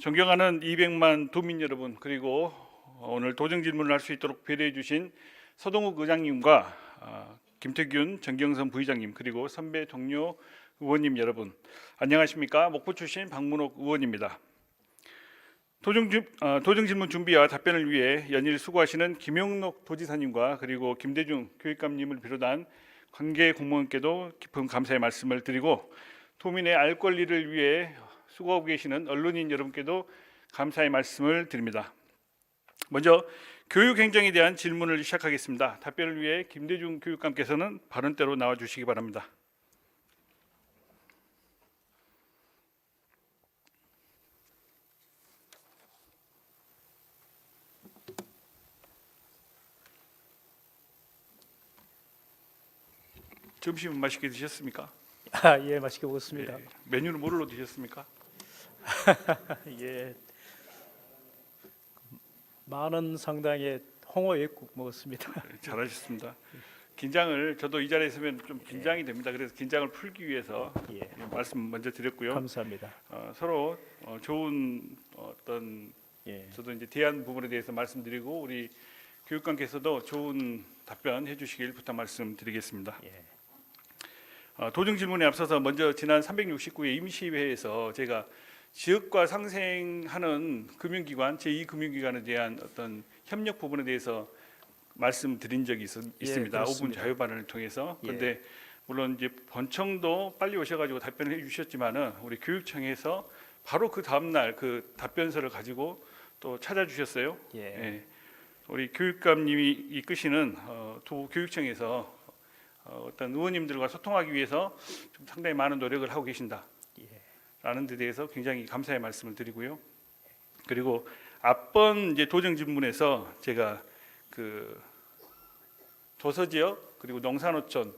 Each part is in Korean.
존경하는 200만 도민 여러분, 그리고 오늘 도정 질문을 할 수 있도록 배려해 주신 서동욱 의장님과 김태균 정경선 부의장님, 그리고 선배 동료 의원님 여러분, 안녕하십니까? 목포 출신 박문옥 의원입니다. 도정 질문 준비와 답변을 위해 연일 수고하시는 김용록 도지사님과 그리고 김대중 교육감님을 비롯한 관계 공무원께도 깊은 감사의 말씀을 드리고, 도민의 알 권리를 위해 수고하고 계시는 언론인 여러분께도 감사의 말씀을 드립니다. 먼저 교육 행정에 대한 질문을 시작하겠습니다. 답변을 위해 김대중 교육감께서는 발언대로 나와 주시기 바랍니다. 점심은 맛있게 드셨습니까? 예, 맛있게 먹었습니다. 예, 메뉴는 뭘로 드셨습니까? 예, 만 원 상당의 홍어액국 먹었습니다. 네, 잘하셨습니다. 긴장을, 저도 이 자리에 서면 좀 긴장이 됩니다. 그래서 긴장을 풀기 위해서 예, 말씀 먼저 드렸고요. 감사합니다. 서로 좋은 어떤 예, 저도 이제 대안 부분에 대해서 말씀드리고, 우리 교육감께서도 좋은 답변 해주시길 부탁 말씀드리겠습니다. 예, 도정 질문에 앞서서 먼저 지난 369회 임시회에서 제가 지역과 상생하는 금융기관, 제2금융기관에 대한 어떤 협력 부분에 대해서 말씀드린 적이 있습니다. 5분 자유 발언을 통해서. 그런데 물론 이제 본청도 빨리 오셔가지고 답변을 해주셨지만은 우리 교육청에서 바로 그 다음 날 그 답변서를 가지고 또 찾아주셨어요. 예, 예. 우리 교육감님이 이끄시는 도 교육청에서 어떤 의원님들과 소통하기 위해서 좀 상당히 많은 노력을 하고 계신다. 라는 데 대해서 굉장히 감사의 말씀을 드리고요. 그리고 앞번 이제 도정 질문에서 제가 그 도서 지역 그리고 농산어촌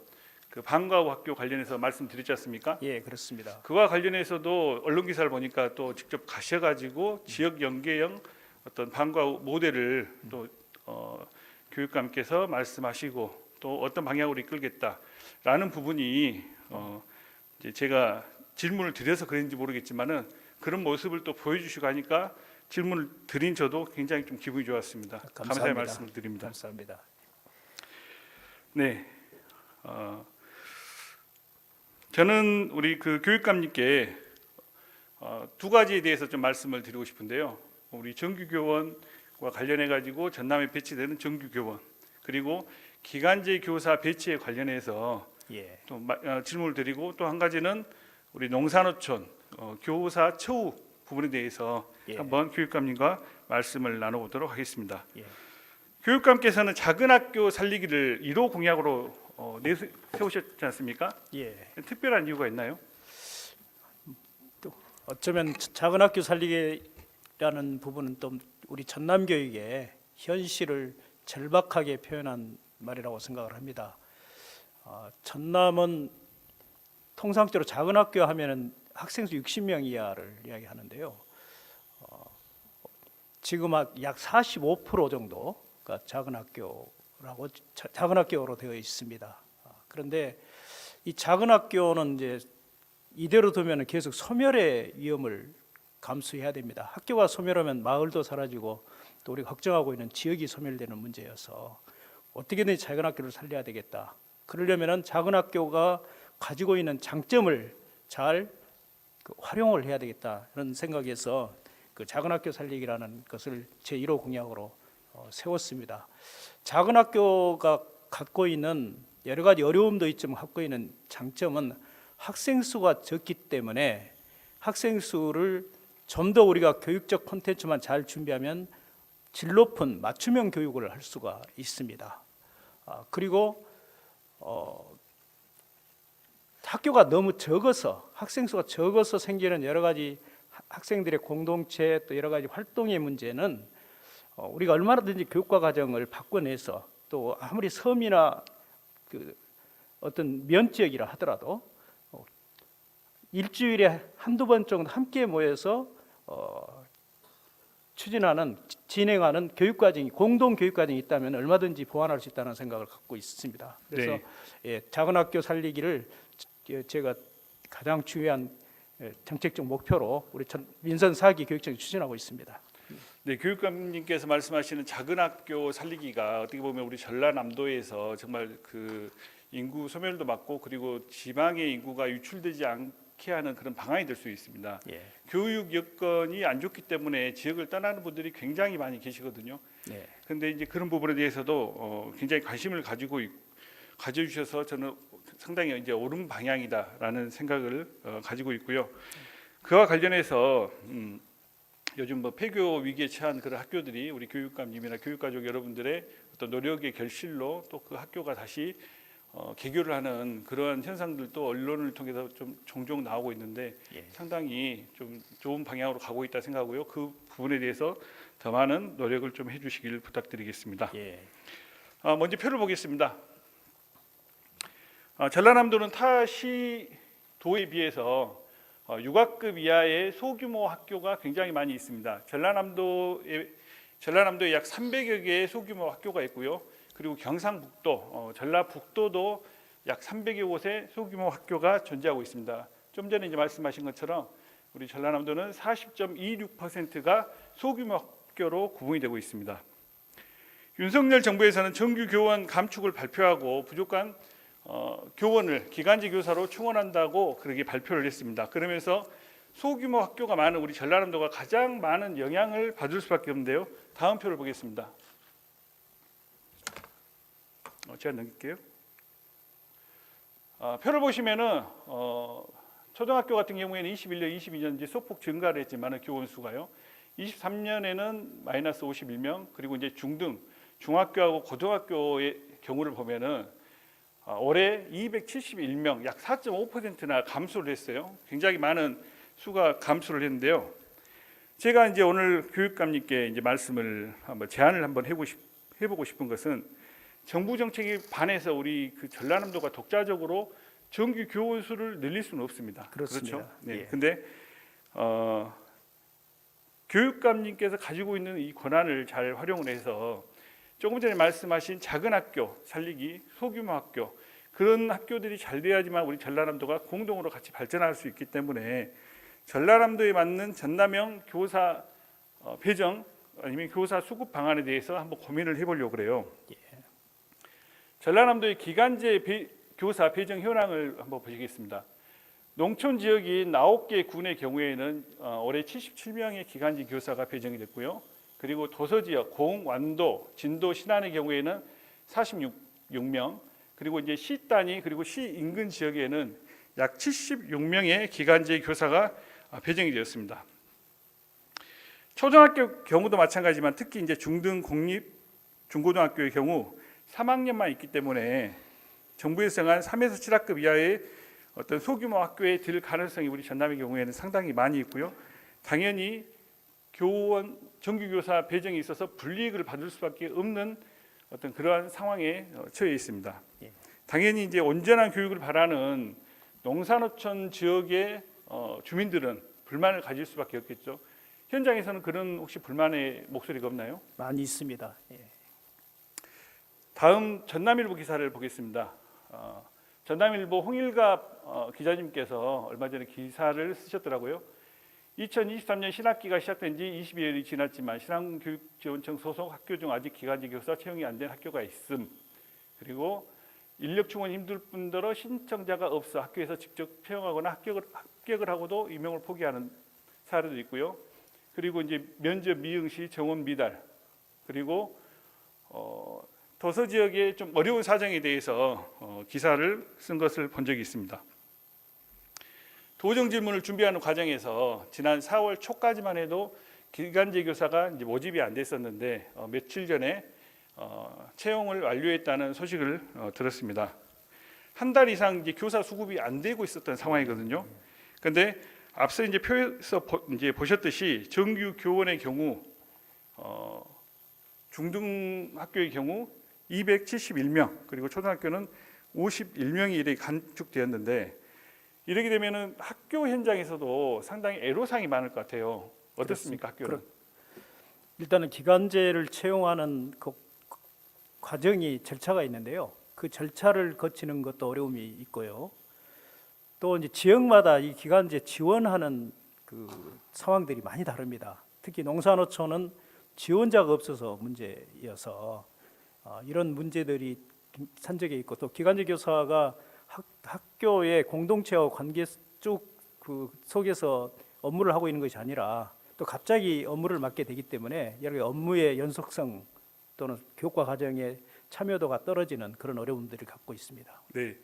그 방과후 학교 관련해서 말씀드렸지 않습니까? 예, 그렇습니다. 그와 관련해서도 언론 기사를 보니까 또 직접 가셔가지고 지역 연계형 어떤 방과후 모델을 또 교육감께서 말씀하시고 또 어떤 방향으로 이끌겠다라는 부분이 이제 제가 질문을 드려서 그런지 모르겠지만은 그런 모습을 또 보여주시고 하니까 질문을 드린 저도 굉장히 좀 기분이 좋았습니다. 감사의 말씀을 드립니다. 감사합니다. 네, 저는 우리 그 교육감님께 두 가지에 대해서 좀 말씀을 드리고 싶은데요. 우리 정규교원과 관련해 가지고 전남에 배치되는 정규교원, 그리고 기간제 교사 배치에 관련해서 예, 또 질문을 드리고, 또 한 가지는 우리 농산어촌 교사 처우 부분에 대해서 한번 교육감님과 말씀을 나눠보도록 하겠습니다. 예. 교육감께서는 작은 학교 살리기를 1호 공약으로 세우셨지 않습니까? 예. 특별한 이유가 있나요? 또 어쩌면 작은 학교 살리기라는 부분은 또 우리 전남 교육의 현실을 절박하게 표현한 말이라고 생각을 합니다. 전남은 통상적으로 작은 학교 하면은 학생 수 60명 이하를 이야기하는데요. 지금 약 45% 정도가 작은 학교로 되어 있습니다. 그런데 이 작은 학교는 이제 이대로 두면 계속 소멸의 위험을 감수해야 됩니다. 학교가 소멸하면 마을도 사라지고 또 우리가 걱정하고 있는 지역이 소멸되는 문제여서 어떻게든 작은 학교를 살려야 되겠다. 그러려면은 작은 학교가 가지고 있는 장점을 잘 활용을 해야 되겠다 이런 생각에서 그 작은 학교 살리기라는 것을 제1호 공약으로 세웠습니다. 작은 학교가 갖고 있는 여러 가지 어려움도 있지만 갖고 있는 장점은 학생 수가 적기 때문에 학생 수를 좀 더 우리가 교육적 콘텐츠만 잘 준비하면 질 높은 맞춤형 교육을 할 수가 있습니다. 그리고 학교가 너무 적어서, 학생 수가 적어서 생기는 여러 가지 학생들의 공동체 또 여러 가지 활동의 문제는 우리가 얼마든지 교육과 과정을 바꿔내서, 또 아무리 섬이나 그 어떤 면지역이라 하더라도 일주일에 한두 번 정도 함께 모여서 진행하는 교육과정이, 공동 교육과정이 있다면 얼마든지 보완할 수 있다는 생각을 갖고 있습니다. 그래서 네. 작은 학교 살리기를 제가 가장 중요한 정책적 목표로 우리 민선 4기 교육청이 추진하고 있습니다. 네, 교육감님께서 말씀하시는 작은 학교 살리기가 어떻게 보면 우리 전라남도에서 정말 그 인구 소멸도 막고 그리고 지방의 인구가 유출되지 않게 하는 그런 방안이 될 수 있습니다. 예. 교육 여건이 안 좋기 때문에 지역을 떠나는 분들이 굉장히 많이 계시거든요. 네. 그런데 이제 그런 부분에 대해서도 굉장히 관심을 가져주셔서 저는 상당히 이제 옳은 방향이다라는 생각을 가지고 있고요. 그와 관련해서 요즘 뭐 폐교 위기에 처한 그런 학교들이 우리 교육감님이나 교육가족 여러분들의 어떤 노력의 결실로 또 그 학교가 다시 개교를 하는 그러한 현상들도 언론을 통해서 좀 종종 나오고 있는데 예. 상당히 좀 좋은 방향으로 가고 있다 생각하고요. 그 부분에 대해서 더 많은 노력을 좀 해주시길 부탁드리겠습니다. 예. 먼저 표를 보겠습니다. 전라남도는 타 시도에 비해서 육아급 이하의 소규모 학교가 굉장히 많이 있습니다. 전라남도에 약 300여 개의 소규모 학교가 있고요. 그리고 경상북도, 전라북도도 약 300여 곳의 소규모 학교가 존재하고 있습니다. 좀 전에 이제 말씀하신 것처럼 우리 전라남도는 40.26%가 소규모 학교로 구분이 되고 있습니다. 윤석열 정부에서는 정규 교원 감축을 발표하고 부족한 교원을 기간제 교사로 충원한다고 그렇게 발표를 했습니다. 그러면서 소규모 학교가 많은 우리 전라남도가 가장 많은 영향을 받을 수밖에 없는데요. 다음 표를 보겠습니다. 제가 넘길게요. 표를 보시면은 초등학교 같은 경우에는 21년, 22년 이제 소폭 증가를 했지만 교원 수가요. 23년에는 마이너스 51명, 그리고 이제 중등, 중학교하고 고등학교의 경우를 보면은 올해 271명, 약 4.5%나 감소를 했어요. 굉장히 많은 수가 감소를 했는데요. 제가 이제 오늘 교육감님께 이제 말씀을 제안을 한번 해보고 싶은 것은 정부 정책에 반해서 우리 그 전라남도가 독자적으로 정규 교원 수를 늘릴 수는 없습니다. 그렇습니다. 그렇죠? 네. 예. 근데 교육감님께서 가지고 있는 이 권한을 잘 활용을 해서 조금 전에 말씀하신 작은 학교 살리기, 소규모 학교 그런 학교들이 잘 돼야지만 우리 전라남도가 공동으로 같이 발전할 수 있기 때문에 전라남도에 맞는 전남형 교사 배정 아니면 교사 수급 방안에 대해서 한번 고민을 해보려고 그래요. 예. 전라남도의 기간제 교사 배정 현황을 한번 보시겠습니다. 농촌 지역인 9개 군의 경우에는 올해 77명의 기간제 교사가 배정이 됐고요. 그리고 도서 지역 공, 완도, 진도, 신안의 경우에는 46명, 그리고 이제 시 단위 그리고 시 인근 지역에는 약 76명의 기간제 교사가 배정이 되었습니다. 초등학교 경우도 마찬가지지만 특히 이제 중등 공립 중고등학교의 경우 3학년만 있기 때문에 정부에서 정한 3에서 7학급 이하의 어떤 소규모 학교에 들 가능성이 우리 전남의 경우에는 상당히 많이 있고요. 당연히 교원 정규교사 배정에 있어서 불이익을 받을 수밖에 없는 어떤 그러한 상황에 처해 있습니다. 예. 당연히 이제 온전한 교육을 바라는 농산어촌 지역의 주민들은 불만을 가질 수밖에 없겠죠. 현장에서는 그런 혹시 불만의 목소리가 없나요? 많이 있습니다. 예. 다음 전남일보 기사를 보겠습니다. 전남일보 홍일갑 기자님께서 얼마 전에 기사를 쓰셨더라고요. 2023년 신학기가 시작된 지 22일이 지났지만 신앙교육지원청 소속 학교 중 아직 기간제 교사 채용이 안 된 학교가 있음. 그리고 인력 충원 힘들 뿐더러 신청자가 없어 학교에서 직접 채용하거나 합격을 하고도 임용을 포기하는 사례도 있고요. 그리고 이제 면접 미응시 정원 미달 그리고 도서 지역의 좀 어려운 사정에 대해서 기사를 쓴 것을 본 적이 있습니다. 도정 질문을 준비하는 과정에서 지난 4월 초까지만 해도 기간제 교사가 이제 모집이 안 됐었는데 며칠 전에 채용을 완료했다는 소식을 들었습니다. 한 달 이상 이제 교사 수급이 안 되고 있었던 상황이거든요. 그런데 앞서 이제 표에서 이제 보셨듯이 정규 교원의 경우 중등 학교의 경우 271명 그리고 초등학교는 51명이 이렇게 감축되었는데 이렇게 되면은 학교 현장에서도 상당히 애로사항이 많을 것 같아요. 어떻습니까, 학교는? 일단은 기간제를 채용하는 그 과정이 절차가 있는데요. 그 절차를 거치는 것도 어려움이 있고요. 또 이제 지역마다 이 기간제 지원하는 그 상황들이 많이 다릅니다. 특히 농산어촌은 지원자가 없어서 문제여서 이런 문제들이 산적에 있고, 또 기간제 교사가 학교의 공동체와 관계 쭉 그 속에서 업무를 하고 있는 것이 아니라 또 갑자기 업무를 맡게 되기 때문에 여러 가지 업무의 연속성 또는 교과 과정의 참여도가 떨어지는 그런 어려움들을 갖고 있습니다. 네.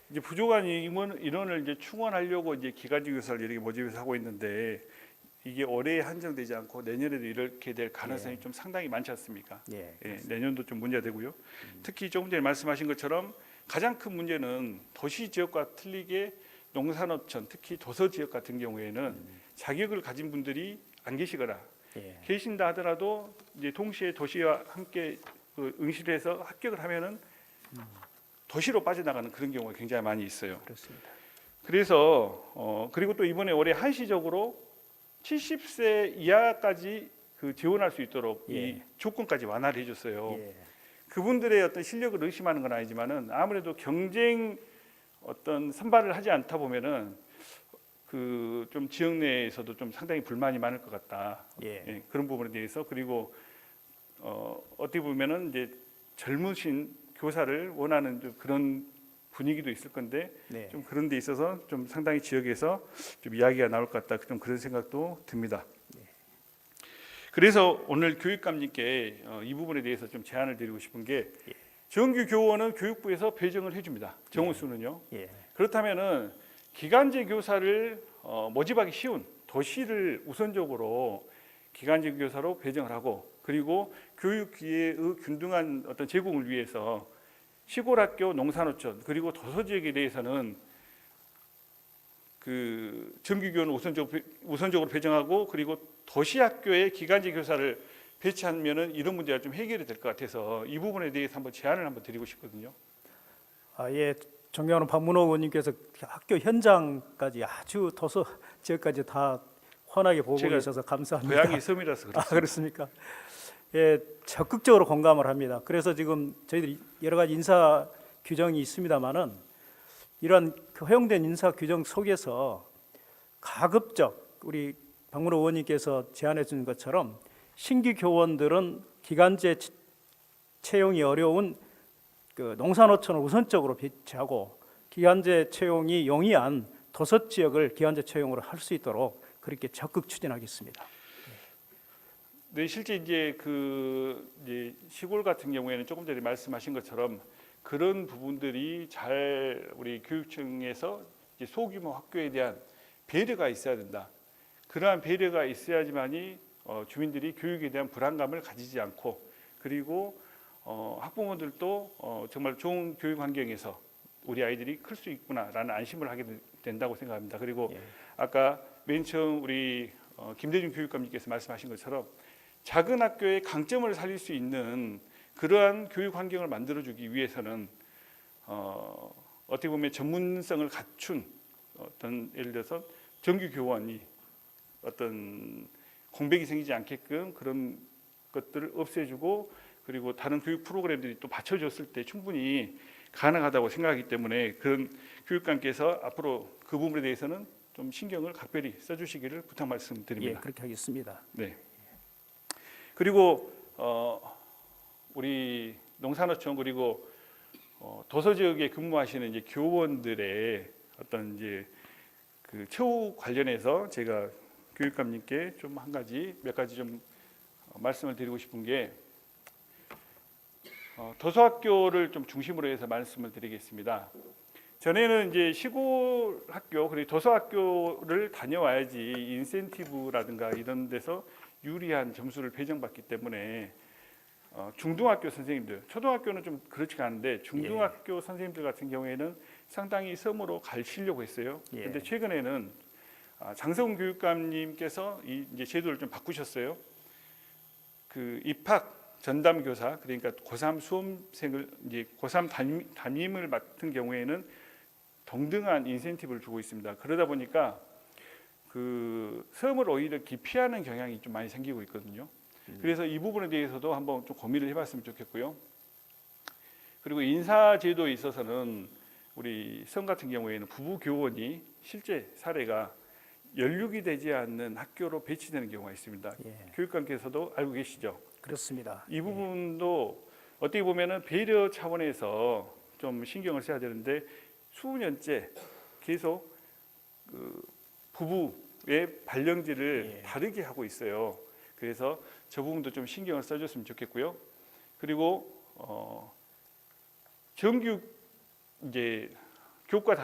이제 부족한 인원을 이제 충원하려고 이제 기간제 교사를 이렇게 모집해서 하고 있는데 이게 올해에 한정되지 않고 내년에도 이렇게 될 가능성이 좀 상당히 많지 않습니까? 예. 예, 내년도 좀 문제가 되고요. 특히 조금 전에 말씀하신 것처럼 가장 큰 문제는 도시 지역과 틀리게 농산어촌, 특히 도서 지역 같은 경우에는 자격을 가진 분들이 안 계시거나 예. 계신다 하더라도 이제 동시에 도시와 함께 그 응시를 해서 합격을 하면은 도시로 빠져나가는 그런 경우가 굉장히 많이 있어요. 그렇습니다. 그래서 그리고 또 이번에 올해 한시적으로 70세 이하까지 그 지원할 수 있도록 예. 이 조건까지 완화를 해줬어요. 예. 그분들의 어떤 실력을 의심하는 건 아니지만은 아무래도 경쟁 어떤 선발을 하지 않다 보면은 그 좀 지역 내에서도 좀 상당히 불만이 많을 것 같다. 예. 예, 그런 부분에 대해서 그리고 어떻게 보면은 이제 젊으신 교사를 원하는 좀 그런 분위기도 있을 건데 네. 좀 그런 데 있어서 좀 상당히 지역에서 좀 이야기가 나올 것 같다. 좀 그런 생각도 듭니다. 그래서 오늘 교육감님께 이 부분에 대해서 좀 제안을 드리고 싶은 게 정규 교원은 교육부에서 배정을 해줍니다. 정원수는요. 예. 그렇다면은 기간제 교사를 모집하기 쉬운 도시를 우선적으로 기간제 교사로 배정을 하고 그리고 교육 기회의 균등한 어떤 제공을 위해서 시골 학교, 농산어촌 그리고 도서 지역에 대해서는 그 정규 교원을 우선적으로 배정하고 그리고 도시 학교에 기간제 교사를 배치하면은 이런 문제가 좀 해결이 될 것 같아서 이 부분에 대해서 한번 제안을 한번 드리고 싶거든요. 예. 존경하는 박문호 의원님께서 학교 현장까지 아주 도서 지역까지 다 환하게 보고 제가 계셔서 감사합니다. 고향이 섬이라서 그렇습니다. 그렇습니까? 예, 적극적으로 공감을 합니다. 그래서 지금 저희들이 여러 가지 인사 규정이 있습니다만은 이런 그 허용된 인사 규정 속에서 가급적 우리 박문호 의원님께서 제안해 주는 것처럼 신규 교원들은 기간제 채용이 어려운 그 농산어촌을 우선적으로 배치하고 기간제 채용이 용이한 도서 지역을 기간제 채용으로 할 수 있도록 그렇게 적극 추진하겠습니다. 네, 실제 이제 이제 시골 같은 경우에는 조금 전에 말씀하신 것처럼 그런 부분들이 잘 우리 교육청에서 이제 소규모 학교에 대한 배려가 있어야 된다. 그러한 배려가 있어야지만이 주민들이 교육에 대한 불안감을 가지지 않고 그리고 학부모들도 정말 좋은 교육 환경에서 우리 아이들이 클 수 있구나라는 안심을 하게 된다고 생각합니다. 그리고 예. 아까 맨 처음 우리 김대중 교육감님께서 말씀하신 것처럼 작은 학교의 강점을 살릴 수 있는 그러한 교육 환경을 만들어주기 위해서는 어떻게 보면 전문성을 갖춘 어떤 예를 들어서 정규 교원이 어떤 공백이 생기지 않게끔 그런 것들을 없애주고 그리고 다른 교육 프로그램들이 또 받쳐줬을 때 충분히 가능하다고 생각하기 때문에 그런 교육감께서 앞으로 그 부분에 대해서는 좀 신경을 각별히 써주시기를 부탁 말씀드립니다. 예, 그렇게 하겠습니다. 네. 그리고 우리 농산어촌 그리고 도서 지역에 근무하시는 이제 교원들의 어떤 이제 그 처우 관련해서 제가 교육감님께 좀 몇 가지 좀 말씀을 드리고 싶은 게 도서학교를 좀 중심으로 해서 말씀을 드리겠습니다. 전에는 이제 시골 학교 그리고 도서학교를 다녀와야지 인센티브라든가 이런 데서 유리한 점수를 배정받기 때문에 중등학교 선생님들, 초등학교는 좀 그렇지가 않은데 중등학교 선생님들 같은 경우에는 상당히 섬으로 가시려고 했어요. 그런데 최근에는 장성훈 교육감님께서 이제 제도를 좀 바꾸셨어요. 그 입학 전담 교사 그러니까 고3 수험생을 이제 고3 담임을 맡은 경우에는 동등한 인센티브를 주고 있습니다. 그러다 보니까 그 시험을 오히려 기피하는 경향이 좀 많이 생기고 있거든요. 그래서 이 부분에 대해서도 한번 좀 고민을 해봤으면 좋겠고요. 그리고 인사 제도에 있어서는 우리 성 같은 경우에는 부부 교원이 실제 사례가 연륙이 되지 않는 학교로 배치되는 경우가 있습니다. 예, 교육감께서도 알고 계시죠? 그렇습니다. 이 부분도 어떻게 보면은 배려 차원에서 좀 신경을 써야 되는데 수년째 계속 그 부부의 발령지를 예. 다르게 하고 있어요. 그래서 저 부분도 좀 신경을 써줬으면 좋겠고요. 그리고 정규 이제 교과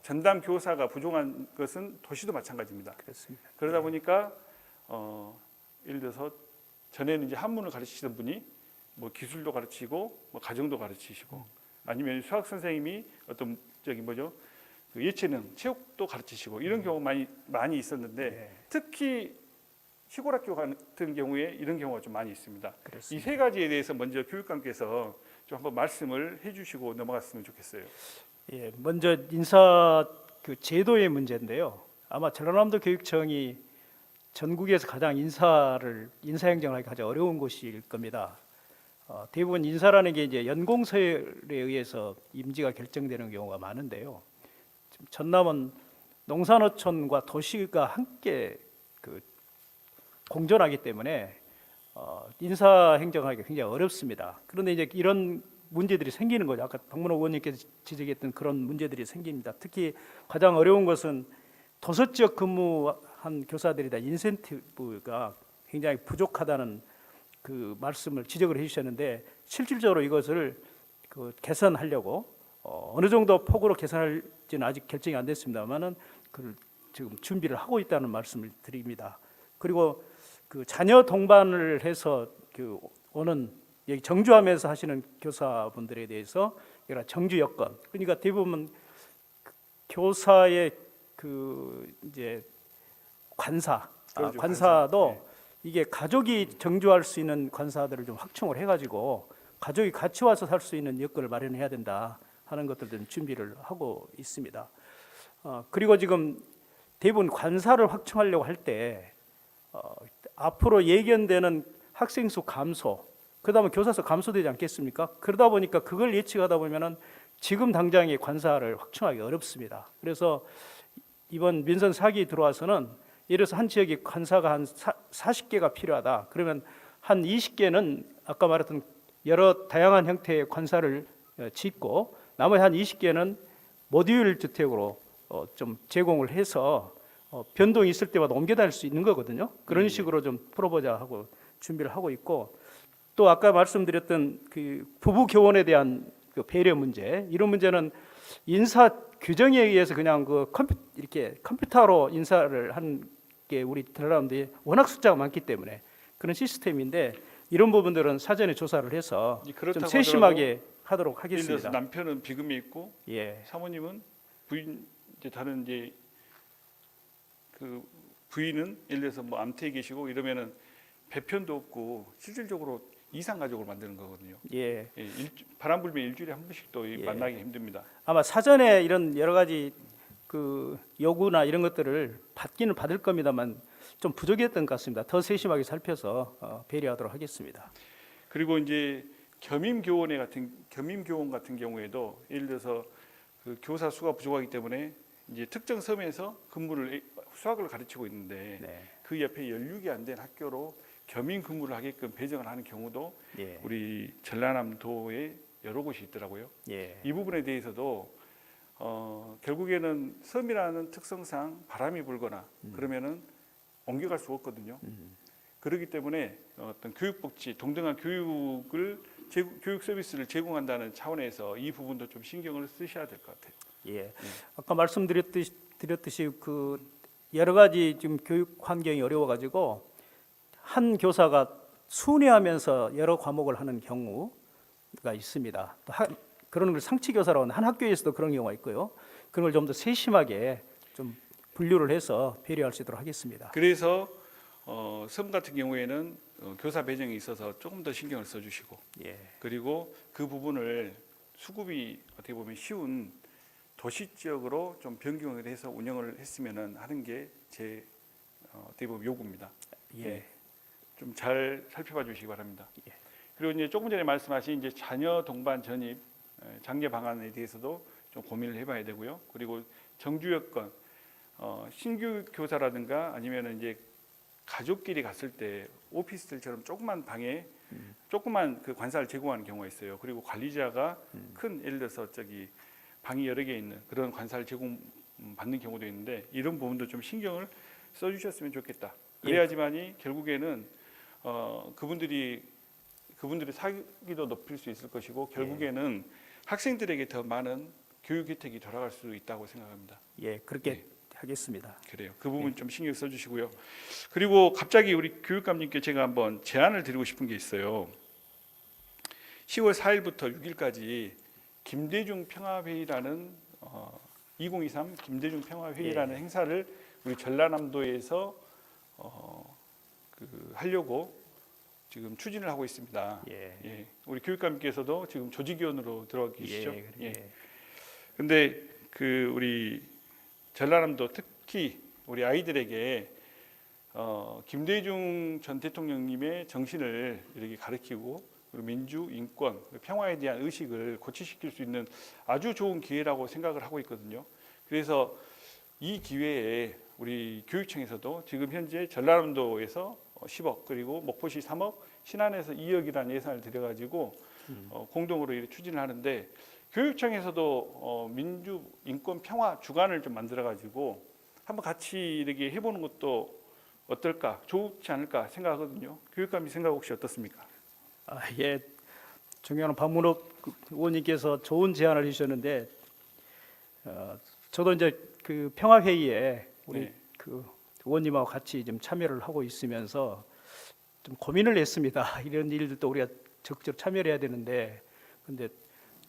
전담 교사가 부족한 것은 도시도 마찬가지입니다. 그렇습니다. 그러다 보니까 예를 들어서 전에는 이제 한문을 가르치시던 분이 뭐 기술도 가르치고 뭐 가정도 가르치시고 아니면 수학 선생님이 어떤 저기 뭐죠 그 예체능 체육도 가르치시고 이런 경우 많이 있었는데 예, 특히 시골 학교 같은 경우에 이런 경우가 좀 많이 있습니다. 이 그렇습니다. 세 가지에 대해서 먼저 교육감께서 좀 한번 말씀을 해주시고 넘어갔으면 좋겠어요. 예, 먼저 인사 그 제도의 문제인데요. 아마 전라남도 교육청이 전국에서 가장 인사행정을 하기 가장 어려운 곳일 겁니다. 대부분 인사라는 게 이제 연공서열에 의해서 임지가 결정되는 경우가 많은데요. 지금 전남은 농산어촌과 도시가 함께 그 공존하기 때문에 인사행정하기가 굉장히 어렵습니다. 그런데 이제 이런 문제들이 생기는 거죠. 아까 박문호 의원님께서 지적했던 그런 문제들이 생깁니다. 특히 가장 어려운 것은 도서 지역 근무한 교사들이다 인센티브가 굉장히 부족하다는 그 말씀을 지적을 해주셨는데 실질적으로 이것을 그 개선하려고 어느 정도 폭으로 개선할지는 아직 결정이 안 됐습니다만은 그 지금 준비를 하고 있다는 말씀을 드립니다. 그리고 그 자녀 동반을 해서 그 오는 여기 정주하면서 하시는 교사분들에 대해서 여러 정주 여건 그러니까 대부분 교사의 그 이제 그렇죠, 관사도 관사. 네. 이게 가족이 정주할 수 있는 관사들을 좀 확충을 해가지고 가족이 같이 와서 살 수 있는 여건을 마련해야 된다 하는 것들을 준비를 하고 있습니다. 그리고 지금 대부분 관사를 확충하려고 할 때 앞으로 예견되는 학생 수 감소, 그다음에 교사 수 감소되지 않겠습니까? 그러다 보니까 그걸 예측하다 보면은 지금 당장의 관사를 확충하기 어렵습니다. 그래서 이번 민선 4기 들어와서는 예를 들어서 한 지역에 관사가 한 40개가 필요하다. 그러면 한 20개는 아까 말했던 여러 다양한 형태의 관사를 짓고 나머지 한 20개는 모듈 주택으로 좀 제공을 해서 변동이 있을 때마다 옮겨 다닐 수 있는 거거든요. 그런 식으로 좀 풀어보자 하고 준비를 하고 있고 또 아까 말씀드렸던 그 부부 교원에 대한 그 배려 문제 이런 문제는 인사 규정에 의해서 그냥 이렇게 컴퓨터로 인사를 하는 게 우리 전라남도에 워낙 숫자가 많기 때문에 그런 시스템인데 이런 부분들은 사전에 조사를 해서 좀 그렇다고 세심하게 하도록 예를 들어서 하겠습니다. 남편은 비금이 있고 예, 사모님은 부인 이제 다른 이제 그 부인은 예를 들어서 뭐 암태에 계시고 이러면은 배편도 없고 실질적으로 이상 가족을 만드는 거거든요. 예. 바람 불면 일주일에 한 번씩 또 만나기 힘듭니다. 아마 사전에 이런 여러 가지 그 요구나 이런 것들을 받기는 받을 겁니다만 좀 부족했던 것 같습니다. 더 세심하게 살펴서 배려하도록 하겠습니다. 그리고 이제 겸임교원 같은 경우에도 예를 들어서 그 교사 수가 부족하기 때문에 이제 특정 섬에서 수학을 가르치고 있는데 네. 그 옆에 연륙이 안 된 학교로 겸임 근무를 하게끔 배정을 하는 경우도 예. 우리 전라남도에 여러 곳이 있더라고요. 예. 이 부분에 대해서도 결국에는 섬이라는 특성상 바람이 불거나 그러면은 옮겨갈 수 없거든요. 그렇기 때문에 어떤 교육복지, 동등한 교육 서비스를 제공한다는 차원에서 이 부분도 좀 신경을 쓰셔야 될 것 같아요. 예. 아까 말씀드렸듯이 그 여러 가지 지금 교육 환경이 어려워가지고 한 교사가 순회하면서 여러 과목을 하는 경우가 있습니다. 또 그런 걸 상치 교사라고 하는 한 학교에서도 그런 경우가 있고요. 그런 걸 좀 더 세심하게 좀 분류를 해서 배려할 수 있도록 하겠습니다. 그래서 섬 같은 경우에는 교사 배정에 있어서 조금 더 신경을 써주시고 예. 그리고 그 부분을 수급이 어떻게 보면 쉬운 도시 지역으로 좀 변경을 해서 운영을 했으면 하는 게 제 어떻게 보면 요구입니다. 예. 좀 잘 살펴봐 주시기 바랍니다. 예. 그리고 이제 조금 전에 말씀하신 이제 자녀 동반 전입 장려 방안에 대해서도 좀 고민을 해봐야 되고요. 그리고 정주 여건, 신규 교사라든가 아니면 이제 가족끼리 갔을 때 오피스텔처럼 조그만 방에 조그만 그 관사를 제공하는 경우가 있어요. 그리고 관리자가 큰 예를 들어서 방이 여러 개 있는 그런 관사를 제공 받는 경우도 있는데 이런 부분도 좀 신경을 써주셨으면 좋겠다. 그래야지만이 결국에는 그분들의 사기도 높일 수 있을 것이고 결국에는 학생들에게 더 많은 교육 혜택이 돌아갈 수 있다고 생각합니다. 예, 그렇게 네. 하겠습니다. 그래요. 그 부분 좀 신경 써주시고요. 그리고 갑자기 우리 교육감님께 제가 한번 제안을 드리고 싶은 게 있어요. 10월 4일부터 6일까지 김대중 평화회의라는 2023 김대중 평화회의라는 행사를 우리 전라남도에서 하려고 지금 추진을 하고 있습니다. 예. 우리 교육감님께서도 지금 조직위원으로 들어가 계시죠. 예. 근데 우리 전라남도 특히 우리 아이들에게 김대중 전 대통령님의 정신을 이렇게 가르치고 그리고 민주, 인권, 평화에 대한 의식을 고취시킬 수 있는 아주 좋은 기회라고 생각을 하고 있거든요. 그래서 이 기회에 우리 교육청에서도 지금 현재 전라남도에서 10억 그리고 목포시 3억, 신안에서 2억이라는 예산을 들여가지고 공동으로 이렇게 추진을 하는데 교육청에서도 민주, 인권, 평화 주간을 좀 만들어가지고 한번 같이 이렇게 해보는 것도 어떨까, 좋지 않을까 생각하거든요. 교육감님 생각 혹시 어떻습니까? 예, 존경하는 박문옥 의원님께서 좋은 제안을 해주셨는데 저도 이제 그 평화회의에 우리 네. 그 의원님하고 같이 좀 참여를 하고 있으면서 좀 고민을 했습니다. 이런 일들도 우리가 적극적으로 참여를 해야 되는데 근데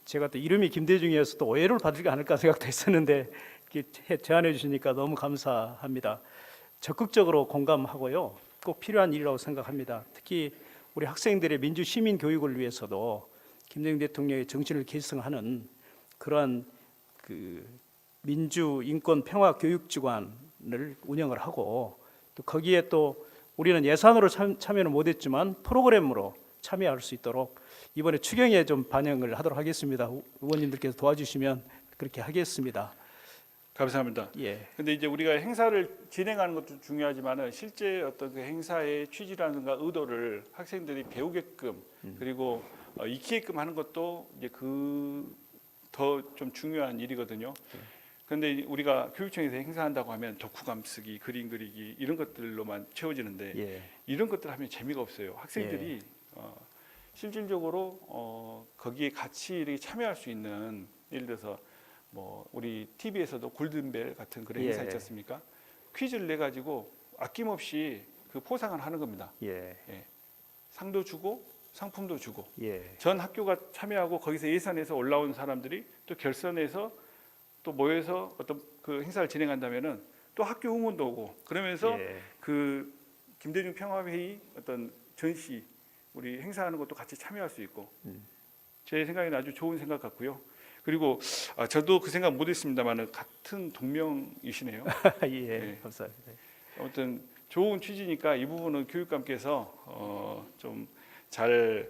제가 또 이름이 김대중이어서 또 오해를 받을지 않을까 생각도 했었는데 이렇게 제안해 주시니까 너무 감사합니다. 적극적으로 공감하고요. 꼭 필요한 일이라고 생각합니다. 특히 우리 학생들의 민주 시민 교육을 위해서도 김대중 대통령의 정신을 계승하는 그러한 그 민주 인권 평화 교육기관을 운영을 하고 또 거기에 또 우리는 예산으로 참여는 못했지만 프로그램으로 참여할 수 있도록 이번에 추경에 좀 반영을 하도록 하겠습니다. 의원님들께서 도와주시면 그렇게 하겠습니다. 감사합니다. 예. 근데 이제 우리가 행사를 진행하는 것도 중요하지만은 실제 어떤 그 행사의 취지라든가 의도를 학생들이 배우게끔 그리고 익히게끔 하는 것도 이제 더 좀 중요한 일이거든요. 그런데 우리가 교육청에서 행사한다고 하면 덕후감 쓰기, 그림 그리기 이런 것들로만 채워지는데 예. 이런 것들 하면 재미가 없어요. 학생들이 실질적으로 거기에 같이 이렇게 참여할 수 있는 예를 들어서 뭐 우리 TV에서도 골든벨 같은 그런 행사 있지 않습니까? 퀴즈를 내 가지고 아낌없이 그 포상을 하는 겁니다. 예. 상도 주고 상품도 주고 예. 전 학교가 참여하고 거기서 예산에서 올라온 사람들이 또 결선에서 또 모여서 어떤 그 행사를 진행한다면은 또 학교 응원도 오고 그러면서 그 김대중 평화회의 어떤 전시 우리 행사하는 것도 같이 참여할 수 있고 제 생각에는 아주 좋은 생각 같고요. 그리고 저도 그 생각 못했습니다만은 같은 동명이시네요. 예. 감사합니다. 아무튼 좋은 취지니까 이 부분은 교육감께서 좀 잘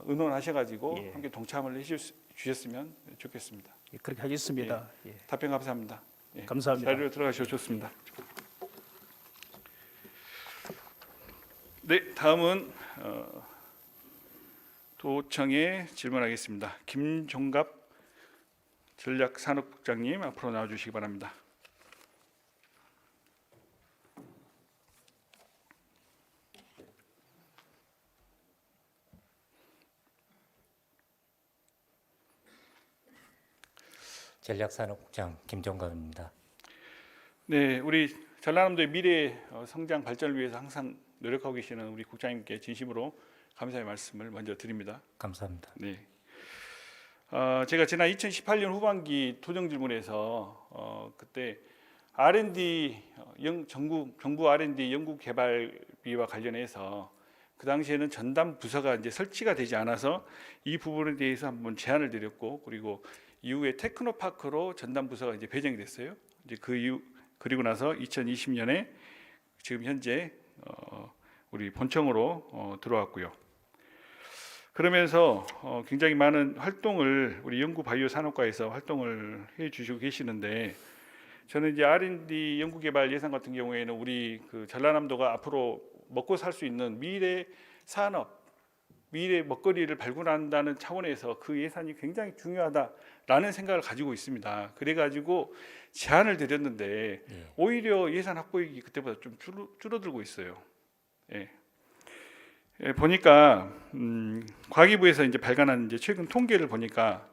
의논하셔가지고 예. 함께 동참을 해주셨으면 좋겠습니다. 예, 그렇게 하겠습니다. 예. 답변 감사합니다. 예. 감사합니다. 자리로 들어가셔서 좋습니다. 네, 다음은 도청에 질문하겠습니다. 김종갑 전략산업국장님 앞으로 나와주시기 바랍니다. 전략산업국장 김종갑입니다. 네, 우리 전라남도의 미래 성장 발전을 위해서 항상 노력하고 계시는 우리 국장님께 진심으로 감사의 말씀을 먼저 드립니다. 감사합니다. 네. 제가 지난 2018년 후반기 토정 질문에서 그때 R&D 정부 R&D 연구 개발비와 관련해서 그 당시에는 전담 부서가 이제 설치가 되지 않아서 이 부분에 대해서 한번 제안을 드렸고 그리고 이후에 테크노파크로 전담 부서가 이제 배정이 됐어요. 이제 그리고 나서 2020년에 지금 현재 우리 본청으로 들어왔고요. 그러면서 굉장히 많은 활동을 우리 연구 바이오 산업과에서 활동을 해 주시고 계시는데, 저는 이제 R&D 연구개발 예산 같은 경우에는 우리 그 전라남도가 앞으로 먹고 살 수 있는 미래 산업, 미래 먹거리를 발굴한다는 차원에서 그 예산이 굉장히 중요하다라는 생각을 가지고 있습니다. 그래가지고 제안을 드렸는데 예. 오히려 예산 확보액이 그때보다 좀 줄어들고 있어요. 예. 예, 보니까 과기부에서 이제 발간한 이제 최근 통계를 보니까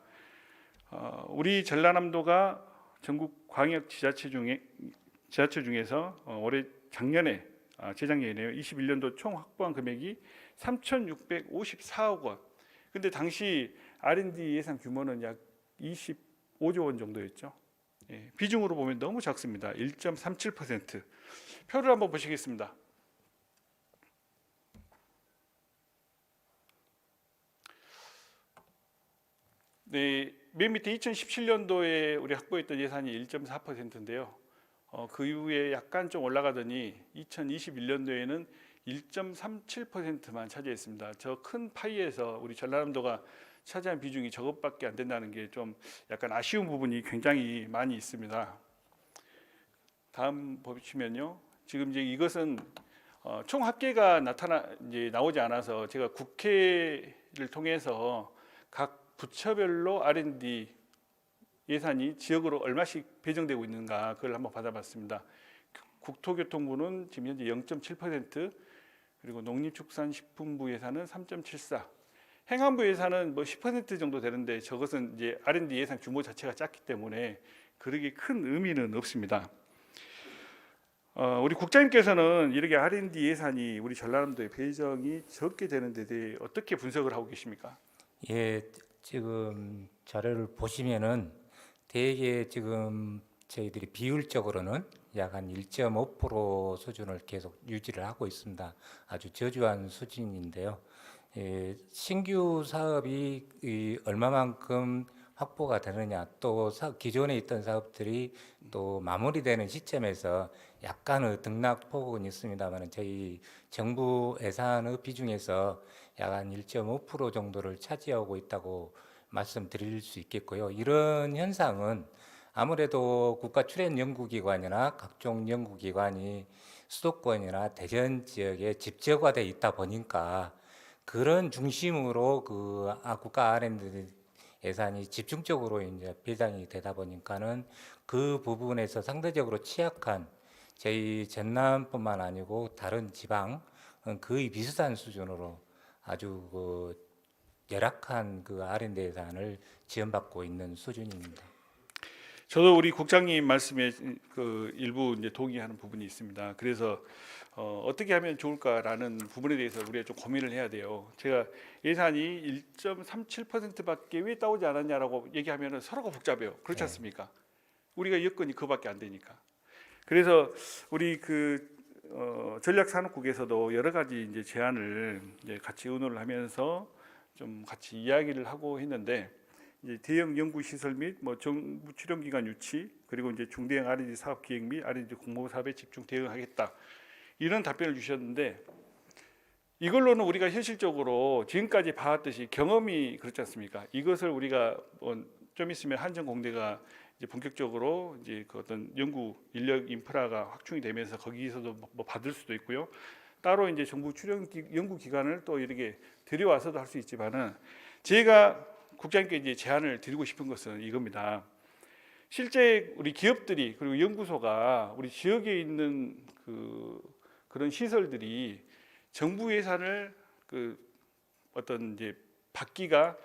우리 전라남도가 전국 광역 지자체 중에서 올해 작년에 재작년이네요. 21년도 총 확보한 금액이 3,654억 원. 근데 당시 R&D 예산 규모는 약 25조 원 정도였죠. 예, 비중으로 보면 너무 작습니다. 1.37%. 표를 한번 보시겠습니다. 네, 맨 밑에 2017년도에 우리 확보했던 예산이 1.4%인데요. 그 이후에 약간 좀 올라가더니 2021년도에는 1.37%만 차지했습니다. 저 큰 파이에서 우리 전라남도가 차지한 비중이 저것밖에 안 된다는 게 좀 약간 아쉬운 부분이 굉장히 많이 있습니다. 다음 보시면요. 지금 이제 이것은 총 합계가 이제 나오지 않아서 제가 국회를 통해서 각 부처별로 R&D 예산이 지역으로 얼마씩 배정되고 있는가 그걸 한번 받아봤습니다. 국토교통부는 지금 현재 0.7%, 그리고 농림축산식품부 예산은 3.74%, 행안부 예산은 뭐 10% 정도 되는데 저것은 이제 R&D 예산 규모 자체가 작기 때문에 그렇게 큰 의미는 없습니다. 우리 국장님께서는 이렇게 R&D 예산이 우리 전라남도에 배정이 적게 되는 데 대해 어떻게 분석을 하고 계십니까? 예, 지금 자료를 보시면은 대개 지금 저희들이 비율적으로는 약 한 1.5% 수준을 계속 유지를 하고 있습니다. 아주 저조한 수준인데요. 예, 신규 사업이 얼마만큼 확보가 되느냐, 또 기존에 있던 사업들이 또 마무리되는 시점에서 약간의 등락폭은 있습니다만 저희 정부 예산의 비중에서 약 한 1.5% 정도를 차지하고 있다고 말씀드릴 수 있겠고요. 이런 현상은 아무래도 국가 출연 연구기관이나 각종 연구기관이 수도권이나 대전 지역에 집적화되어 있다 보니까 그런 중심으로 국가 R&D 예산이 집중적으로 이제 배당이 되다 보니까는 그 부분에서 상대적으로 취약한 저희 전남뿐만 아니고 다른 지방 거의 비슷한 수준으로 아주 열악한 R&D 예산을 지원받고 있는 수준입니다. 저도 우리 국장님 말씀에 그 일부 이제 동의하는 부분이 있습니다. 그래서 어떻게 하면 좋을까라는 부분에 대해서 우리가 좀 고민을 해야 돼요. 제가 예산이 1.37%밖에 왜 따오지 않았냐라고 얘기하면 서로가 복잡해요. 그렇지 않습니까? 우리가 여건이 그밖에 안 되니까. 그래서 우리 전략산업국에서도 여러 가지 이제 제안을 이제 같이 의논을 하면서 좀 같이 이야기를 하고 했는데, 이제 대형 연구 시설 및 뭐 정부 출연 기관 유치, 그리고 이제 중대형 R&D 사업 기획 및 R&D 공모 사업에 집중 대응하겠다, 이런 답변을 주셨는데, 이걸로는 우리가 현실적으로 지금까지 봐왔듯이 경험이 그렇지 않습니까? 이것을 우리가 좀 있으면 한전공대가 이제 본격적으로 이제 그 어떤 연구 인력 인프라가 확충이 되면서 거기서도 뭐 받을 수도 있고요. 따로 이제 정부 출연 연구 기관을 또 이렇게 들여와서도 할 수 있지만은, 제가 국장님께 이제 제안을 드리고 싶은 것은 이겁니다. 실제 우리 기업들이 그리고 연구소가 우리 지역에 있는 그런 시설들이 정부 예산을 어떤 이제 받기가,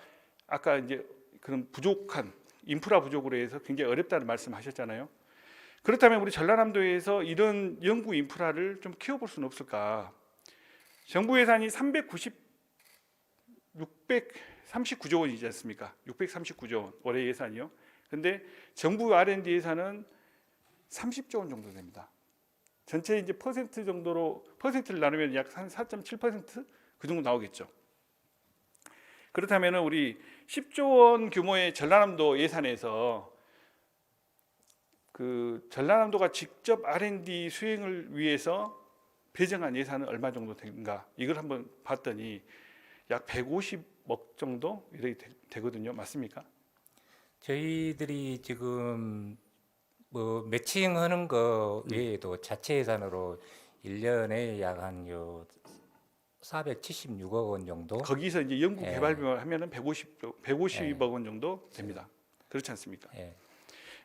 아까 이제 그런 부족한 인프라 부족으로 해서 굉장히 어렵다는 말씀하셨잖아요. 그렇다면 우리 전라남도에서 이런 연구 인프라를 좀 키워볼 수는 없을까? 정부 예산이 639조 원이지 않습니까? 639조 원 올해 예산이요. 근데 정부 R&D 예산은 30조 원 정도 됩니다. 전체 이제 퍼센트를 나누면 약 한 4.7%? 그 정도 나오겠죠. 그렇다면 우리 10조 원 규모의 전라남도 예산에서 전라남도가 직접 R&D 수행을 위해서 배정한 예산은 얼마 정도 된가? 이걸 한번 봤더니 약 150억 정도 이렇게 되거든요. 맞습니까? 저희들이 지금 뭐 매칭하는 거 외에도 자체 예산으로 1년에 약 한 476억 원 정도. 거기서 이제 연구 예. 개발비만 하면은 150억 원 정도 됩니다. 그렇지 않습니까? 예.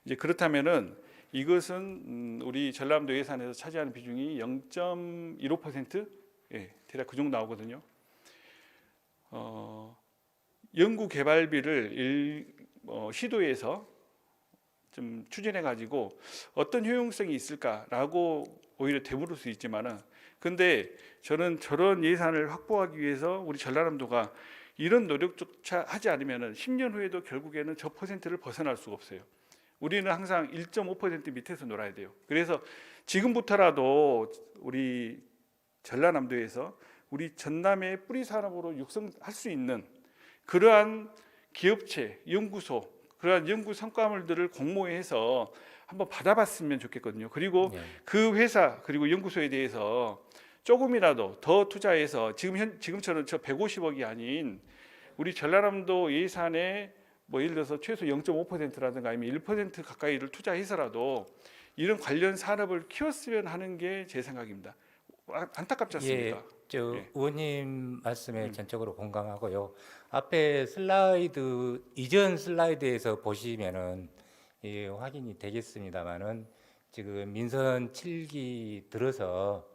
이제 그렇다면은 이것은 우리 전라남도 예산에서 차지하는 비중이 0.15%, 예, 대략 그 정도 나오거든요. 연구 개발비를 시도에서 좀 추진해 가지고 어떤 효용성이 있을까라고 오히려 되물을 수 있지만은, 근데 저는 저런 예산을 확보하기 위해서 우리 전라남도가 이런 노력조차 하지 않으면은 10년 후에도 결국에는 저 퍼센트를 벗어날 수가 없어요. 우리는 항상 1.5% 밑에서 놀아야 돼요. 그래서 지금부터라도 우리 전라남도에서 우리 전남의 뿌리 산업으로 육성할 수 있는 그러한 기업체, 연구소, 그러한 연구 성과물들을 공모해서 한번 받아봤으면 좋겠거든요. 그리고 네. 그 회사 그리고 연구소에 대해서 조금이라도 더 투자해서 지금처럼 저 150억이 아닌 우리 전라남도 예산의 뭐 예를 들어서 최소 0.5%라든가 아니면 1% 가까이를 투자해서라도 이런 관련 산업을 키웠으면 하는 게 제 생각입니다. 안타깝지 않습니까? 저 예. 의원님 말씀에 전적으로 공감하고요. 앞에 슬라이드 이전 슬라이드에서 보시면은 확인이 되겠습니다만은 지금 민선 7기 들어서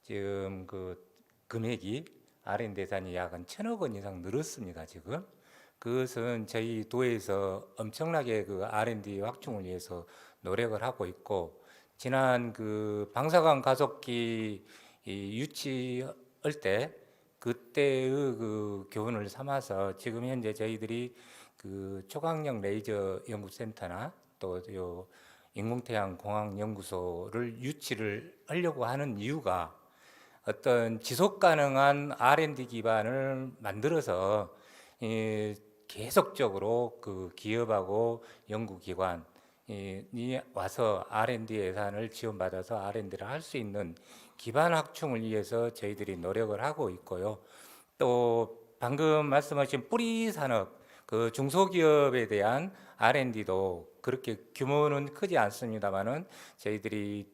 지금 그 금액이 R&D 예산이 약 한 1,000억 원 이상 늘었습니다. 지금 그것은 저희 도에서 엄청나게 그 R&D 확충을 위해서 노력을 하고 있고, 지난 그 방사능 가속기 유치할 때 그때의 그 교훈을 삼아서 지금 현재 저희들이 그 초강력 레이저 연구센터나 또 요 인공태양 공학 연구소를 유치를 하려고 하는 이유가 어떤 지속 가능한 R&D 기반을 만들어서 계속적으로 그 기업하고 연구기관이 와서 R&D 예산을 지원받아서 R&D를 할 수 있는 기반 확충을 위해서 저희들이 노력을 하고 있고요. 또 방금 말씀하신 뿌리 산업, 그 중소기업에 대한 R&D도 그렇게 규모는 크지 않습니다만은 저희들이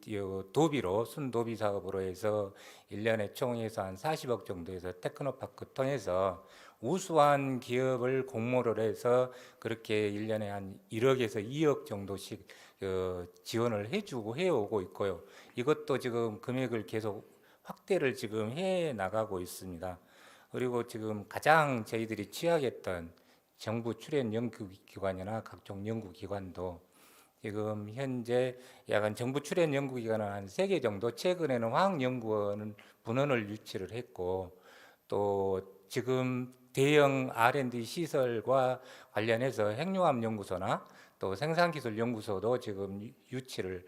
도비로 순도비 사업으로 해서 1년에 총해서 한 40억 정도에서 테크노파크 통해서 우수한 기업을 공모를 해서 그렇게 1년에 한 1억에서 2억 정도씩 지원을 해주고 해오고 있고요. 이것도 지금 금액을 계속 확대를 지금 해 나가고 있습니다. 그리고 지금 가장 저희들이 취약했던 정부 출연 연구기관이나 각종 연구기관도 지금 현재 약간 정부 출연 연구기관은 한 3개 정도, 최근에는 화학연구원 분원을 유치를 했고, 또 지금 대형 R&D 시설과 관련해서 핵융합연구소나 또 생산기술연구소도 지금 유치를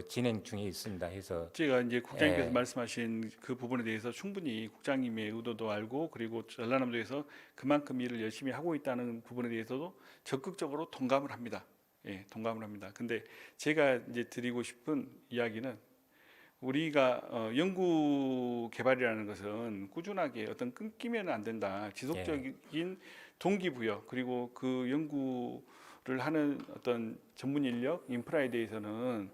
진행 중에 있습니다. 해서 제가 이제 국장님께서 예. 말씀하신 그 부분에 대해서 충분히 국장님의 의도도 알고, 그리고 전라남도에서 그만큼 일을 열심히 하고 있다는 부분에 대해서도 적극적으로 동감을 합니다. 예, 동감을 합니다. 근데 제가 이제 드리고 싶은 이야기는 우리가 연구 개발이라는 것은 꾸준하게 어떤 끊기면 안 된다. 지속적인 동기부여, 그리고 그 연구를 하는 어떤 전문 인력, 인프라에 대해서는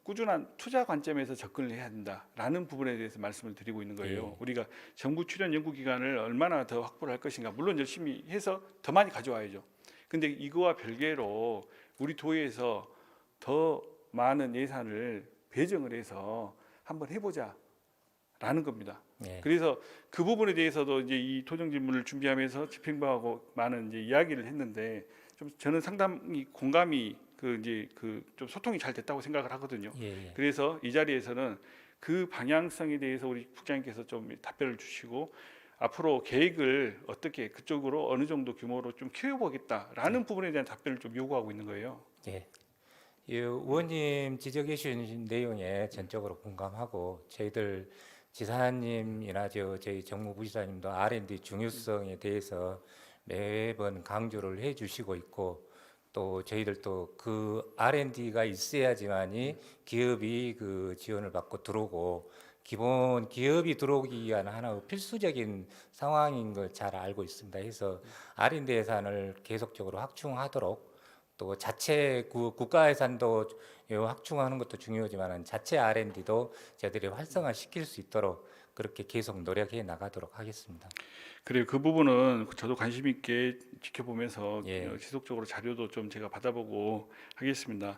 꾸준한 투자 관점에서 접근을 해야 된다라는 부분에 대해서 말씀을 드리고 있는 거예요. 우리가 정부 출연 연구 기관을 얼마나 더 확보를 할 것인가, 물론 열심히 해서 더 많이 가져와야죠. 근데 이거와 별개로 우리 도에서 더 많은 예산을 배정을 해서 한번 해보자라는 겁니다. 예. 그래서 그 부분에 대해서도 이제 이 토정 질문을 준비하면서 집행부하고 많은 이제 이야기를 했는데, 좀 저는 상당히 공감이 좀 소통이 잘 됐다고 생각을 하거든요. 예. 그래서 이 자리에서는 그 방향성에 대해서 우리 국장님께서 좀 답변을 주시고, 앞으로 계획을 어떻게 그쪽으로 어느 정도 규모로 좀 키워보겠다라는 부분에 대한 답변을 좀 요구하고 있는 거예요. 예. 의원님 지적해 주신 내용에 전적으로 공감하고, 저희들 지사님이나 저희 정무부지사님도 R&D 중요성에 대해서 매번 강조를 해 주시고 있고, 또 저희들도 그 R&D가 있어야지만이 기업이 그 지원을 받고 들어오고 기본 기업이 들어오기 위한 하나의 필수적인 상황인 걸 잘 알고 있습니다. 해서 R&D 예산을 계속적으로 확충하도록 또 자체 국가 예산도 확충하는 것도 중요하지만 자체 R&D도 저희들이 활성화시킬 수 있도록 그렇게 계속 노력해 나가도록 하겠습니다. 그래요. 그 부분은 저도 관심 있게 지켜보면서 예. 지속적으로 자료도 좀 제가 받아보고 하겠습니다.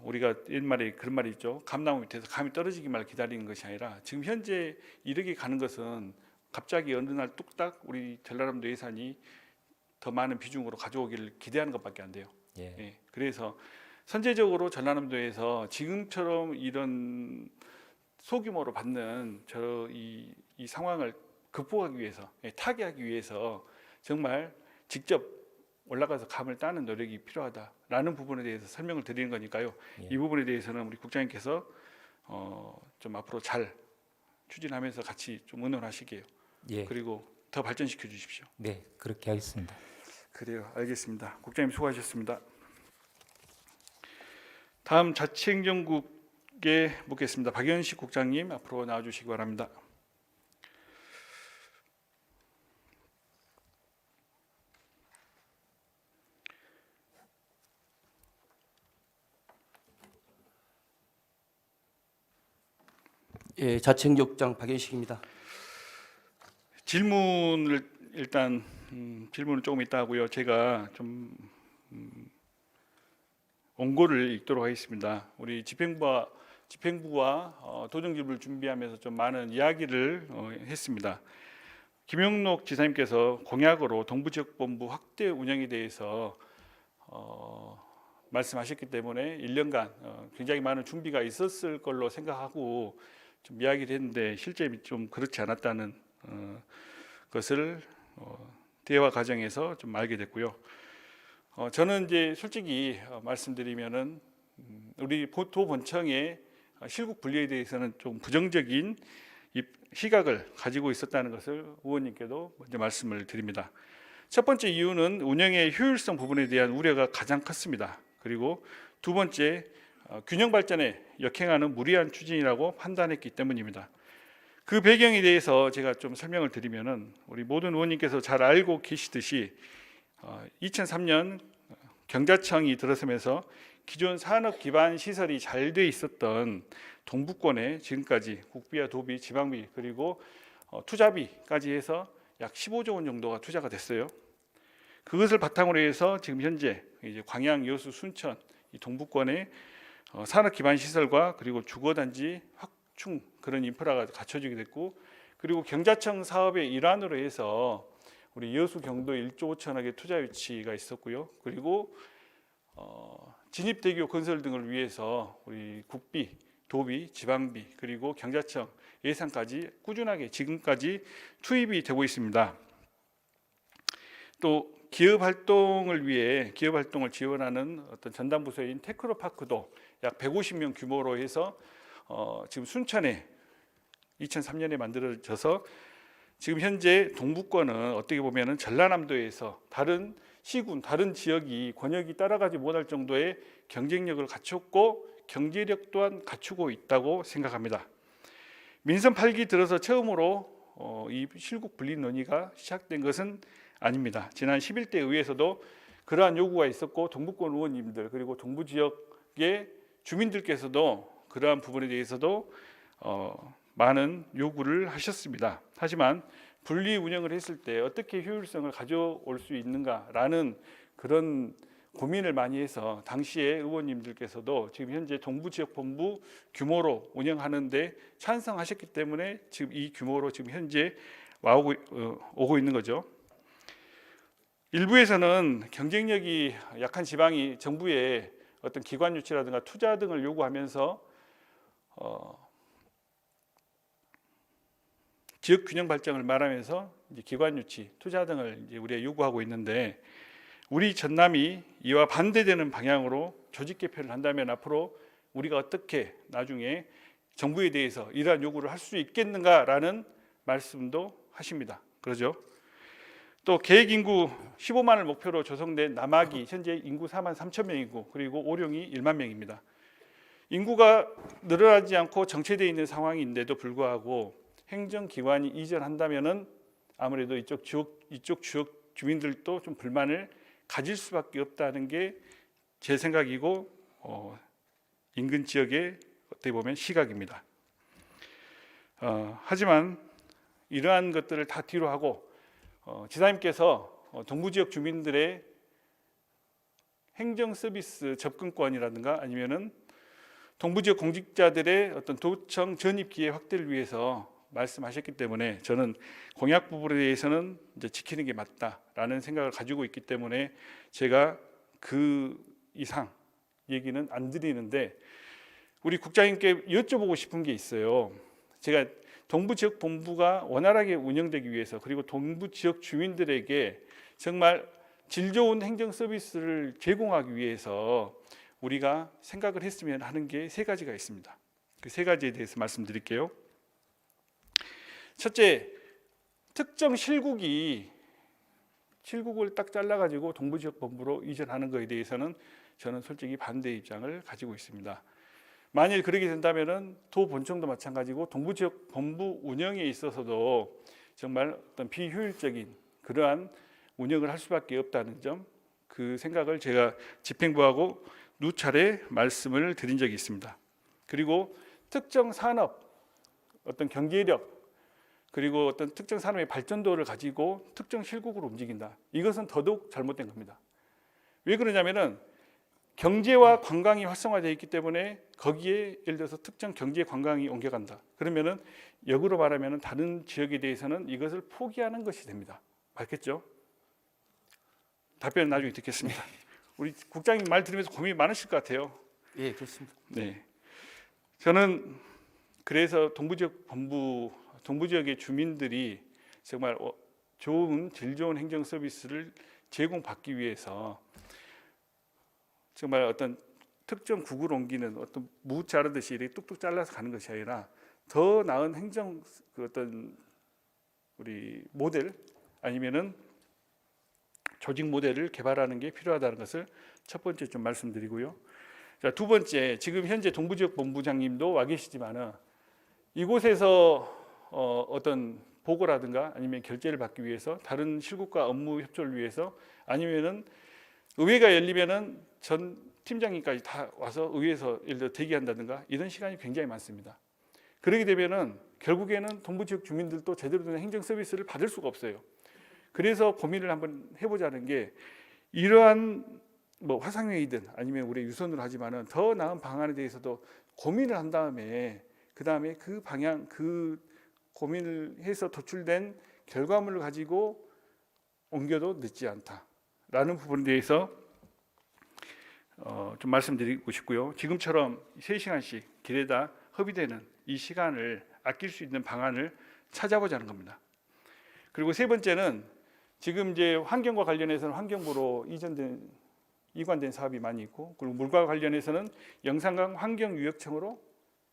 우리가 옛말에 그런 말이 있죠. 감나무 밑에서 감이 떨어지기만 기다리는 것이 아니라 지금 현재 이렇게 가는 것은 갑자기 어느 날 뚝딱 우리 전라남도 예산이 더 많은 비중으로 가져오기를 기대하는 것밖에 안 돼요. 예. 예, 그래서 선제적으로 전라남도에서 지금처럼 이런 소규모로 받는 이 상황을 극복하기 위해서, 타개하기 위해서 정말 직접 올라가서 감을 따는 노력이 필요하다라는 부분에 대해서 설명을 드리는 거니까요. 예. 이 부분에 대해서는 우리 국장님께서 좀 앞으로 잘 추진하면서 같이 좀 의논하시게요. 예. 그리고 더 발전시켜 주십시오. 네, 그렇게 하겠습니다. 그래요. 알겠습니다. 국장님 수고하셨습니다. 다음 자치행정국에 묻겠습니다. 박연식 국장님 앞으로 나와주시기 바랍니다. 예, 자치행정국장 박연식입니다. 질문을 일단 질문은 조금 있다 하고요. 제가 좀 원고를 읽도록 하겠습니다. 우리 집행부와 도정집을 준비하면서 좀 많은 이야기를 했습니다. 김영록 지사님께서 공약으로 동부지역본부 확대 운영에 대해서 말씀하셨기 때문에 1년간 굉장히 많은 준비가 있었을 걸로 생각하고 좀 이야기를 했는데 실제 좀 그렇지 않았다는 것을 대화 과정에서 좀 알게 됐고요. 저는 이제 솔직히 말씀드리면은 우리 도본청의 실국 분리에 대해서는 좀 부정적인 시각을 가지고 있었다는 것을 의원님께도 먼저 말씀을 드립니다. 첫 번째 이유는 운영의 효율성 부분에 대한 우려가 가장 컸습니다. 그리고 두 번째, 균형 발전에 역행하는 무리한 추진이라고 판단했기 때문입니다. 그 배경에 대해서 제가 좀 설명을 드리면은 우리 모든 의원님께서 잘 알고 계시듯이 2003년 경자청이 들어서면서 기존 산업 기반 시설이 잘 돼 있었던 동부권에 지금까지 국비와 도비, 지방비 그리고 투자비까지 해서 약 15조 원 정도가 투자가 됐어요. 그것을 바탕으로 해서 지금 현재 이제 광양, 여수, 순천 이 동부권에 산업 기반 시설과 그리고 주거단지 확충 그런 인프라가 갖춰지게 됐고, 그리고 경자청 사업의 일환으로 해서 우리 여수 경도 1조 5천억의 투자 유치가 있었고요. 그리고 진입대교 건설 등을 위해서 우리 국비, 도비, 지방비 그리고 경자청 예산까지 꾸준하게 지금까지 투입이 되고 있습니다. 또 기업 활동을 위해 기업 활동을 지원하는 어떤 전담 부서인 테크노파크도 약 150명 규모로 해서 지금 순천에 2003년에 만들어져서 지금 현재 동부권은 어떻게 보면은 전라남도에서 다른 시군, 다른 지역이 권역이 따라가지 못할 정도의 경쟁력을 갖췄고 경제력 또한 갖추고 있다고 생각합니다. 민선 8기 들어서 처음으로 이 실국 분리 논의가 시작된 것은 아닙니다. 지난 11대 의회에서도 그러한 요구가 있었고 동부권 의원님들 그리고 동부 지역의 주민들께서도 그러한 부분에 대해서도 많은 요구를 하셨습니다. 하지만 분리 운영을 했을 때 어떻게 효율성을 가져올 수 있는가라는 그런 고민을 많이 해서 당시에 의원님들께서도 지금 현재 동부지역본부 규모로 운영하는데 찬성하셨기 때문에 지금 이 규모로 지금 현재 오고 있는 거죠. 일부에서는 경쟁력이 약한 지방이 정부의 어떤 기관 유치라든가 투자 등을 요구하면서 지역 균형 발전을 말하면서 이제 기관 유치, 투자 등을 이제 우리가 요구하고 있는데, 우리 전남이 이와 반대되는 방향으로 조직 개편을 한다면 앞으로 우리가 어떻게 나중에 정부에 대해서 이러한 요구를 할 수 있겠는가라는 말씀도 하십니다. 그러죠? 또 계획 인구 15만을 목표로 조성된 남학이 현재 인구 4만 3천 명이고 그리고 오룡이 1만 명입니다. 인구가 늘어나지 않고 정체되어 있는 상황인데도 불구하고 행정기관이 이전한다면은 아무래도 이쪽 지역 주민들도 좀 불만을 가질 수밖에 없다는 게 제 생각이고 인근 지역의 어떻게 보면 시각입니다. 하지만 이러한 것들을 다 뒤로 하고 지사님께서 동부 지역 주민들의 행정 서비스 접근권이라든가 아니면은 동부 지역 공직자들의 어떤 도청 전입 기회 확대를 위해서 말씀하셨기 때문에 저는 공약 부분에 대해서는 이제 지키는 게 맞다라는 생각을 가지고 있기 때문에 제가 그 이상 얘기는 안 드리는데 우리 국장님께 여쭤보고 싶은 게 있어요. 제가 동부 지역 본부가 원활하게 운영되기 위해서 그리고 동부 지역 주민들에게 정말 질 좋은 행정 서비스를 제공하기 위해서 우리가 생각을 했으면 하는 게 세 가지가 있습니다. 그 세 가지에 대해서 말씀드릴게요. 첫째, 특정 실국을 딱 잘라가지고 동부 지역 본부로 이전하는 것에 대해서는 저는 솔직히 반대 입장을 가지고 있습니다. 만일 그렇게 된다면은 도 본청도 마찬가지고 동부 지역 본부 운영에 있어서도 정말 어떤 비효율적인 그러한 운영을 할 수밖에 없다는 점, 그 생각을 제가 집행부하고 누차례 말씀을 드린 적이 있습니다. 그리고 특정 산업, 어떤 경제력, 그리고 어떤 특정 산업의 발전도를 가지고 특정 실국으로 움직인다. 이것은 더더욱 잘못된 겁니다. 왜 그러냐면은 경제와 관광이 활성화되어 있기 때문에 거기에 예를 들어서 특정 경제 관광이 옮겨간다. 그러면은 역으로 말하면은 다른 지역에 대해서는 이것을 포기하는 것이 됩니다. 맞겠죠? 답변은 나중에 듣겠습니다. 우리 국장님 말 들으면서 고민이 많으실 것 같아요. 예, 그렇습니다. 네, 저는 그래서 동부 지역의 주민들이 정말 질 좋은 행정 서비스를 제공받기 위해서 정말 어떤 특정 국을 옮기는 어떤 무 자르듯이 이렇게 뚝뚝 잘라서 가는 것이 아니라 더 나은 행정 그 어떤 우리 모델 아니면은 조직 모델을 개발하는 게 필요하다는 것을 첫 번째 좀 말씀드리고요. 자, 두 번째, 지금 현재 동부지역 본부장님도 와 계시지만은 이곳에서 어떤 보고라든가 아니면 결재를 받기 위해서 다른 실국과 업무 협조를 위해서 아니면은 의회가 열리면은 전 팀장님까지 다 와서 의회에서 예를 들어 대기한다든가 이런 시간이 굉장히 많습니다. 그러게 되면은 결국에는 동부 지역 주민들도 제대로 된 행정 서비스를 받을 수가 없어요. 그래서 고민을 한번 해보자는 게 이러한 뭐 화상회의든 아니면 우리 유선으로 하지만은 더 나은 방안에 대해서도 고민을 한 다음에 그 다음에 그 방향 그 고민을 해서 도출된 결과물을 가지고 옮겨도 늦지 않다라는 부분에 대해서 좀 말씀드리고 싶고요. 지금처럼 3시간씩 길에다 허비되는 이 시간을 아낄 수 있는 방안을 찾아보자는 겁니다. 그리고 세 번째는 지금 이제 환경과 관련해서는 환경부로 이관된 사업이 많이 있고, 그리고 물과 관련해서는 영산강 환경유역청으로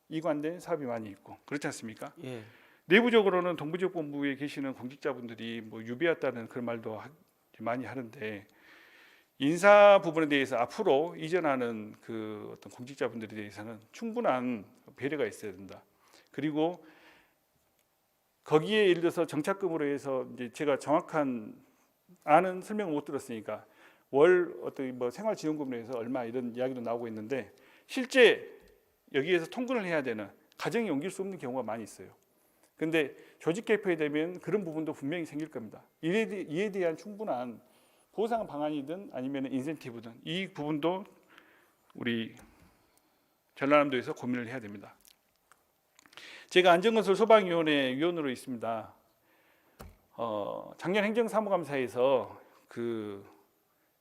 이관된 사업이 많이 있고 그렇지 않습니까? 예. 내부적으로는 동부지역본부에 계시는 공직자분들이 뭐 유비했다는 그런 말도 많이 하는데 인사 부분에 대해서 앞으로 이전하는 그 어떤 공직자분들에 대해서는 충분한 배려가 있어야 된다. 그리고 거기에 예를 들어서 정착금으로 해서 이제 제가 정확한 아는 설명을 못 들었으니까 월 어떤 뭐 생활지원금으로 해서 얼마 이런 이야기도 나오고 있는데 실제 여기에서 통근을 해야 되는 가정이 옮길 수 없는 경우가 많이 있어요. 근데 조직 개표에 되면 그런 부분도 분명히 생길 겁니다. 이에 대한 충분한 보상 방안이든 아니면 인센티브든 이 부분도 우리 전라남도에서 고민을 해야 됩니다. 제가 안전건설 소방위원회 위원으로 있습니다. 작년 행정사무감사에서 그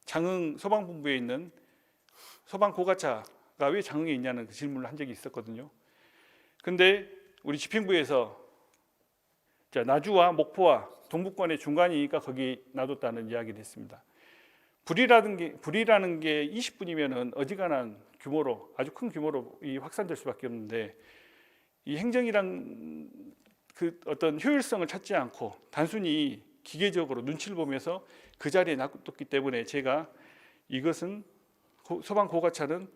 장흥 소방본부에 있는 소방고가차가 왜 장흥에 있냐는 그 질문을 한 적이 있었거든요. 근데 우리 집행부에서 나주와 목포와 동부권의 중간이니까 거기 놔뒀다는 이야기를 했습니다. 불이라는 게 20분이면은 어지간한 규모로 아주 큰 규모로 확산될 수밖에 없는데 이 행정이란 그 어떤 효율성을 찾지 않고 단순히 기계적으로 눈치를 보면서 그 자리에 놔뒀기 때문에 제가 이것은 소방 고가차는